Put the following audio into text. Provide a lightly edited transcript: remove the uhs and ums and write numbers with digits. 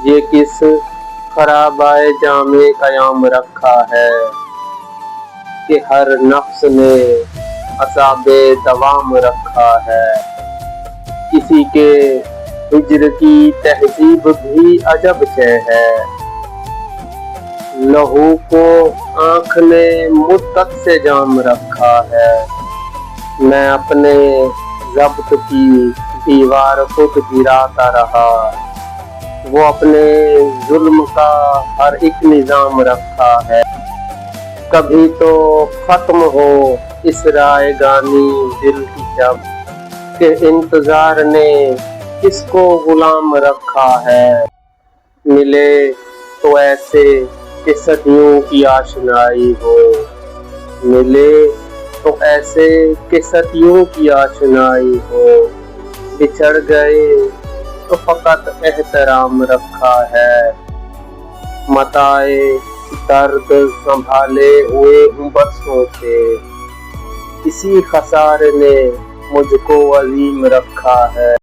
یہ کس خرابۂ جامِ قیام رکھا ہے کہ ہر نفس نے عذابِ دوام رکھا ہے۔ کسی کے ہجر کی تہذیب بھی عجب شے ہے، لہو کو آنکھ نے مدت سے جام رکھا ہے۔ میں اپنے ضبط کی دیوار خود گراتا رہا، وہ اپنے ظلم کا ہر ایک نظام رکھا ہے۔ کبھی تو ختم ہو اس رائگانی دل کی شب کہ انتظار نے کس کو غلام رکھا ہے۔ ملے تو ایسے کہ صدیوں کی آشنائی ہو، ملے تو ایسے کہ صدیوں کی آشنائی ہو، بچھڑ گئے تو فقط احترام رکھا ہے۔ متاعِ درد سنبھالے ہوئے ہوں برسوں سے، اسی خسارے نے مجھ کو عظیم رکھا ہے۔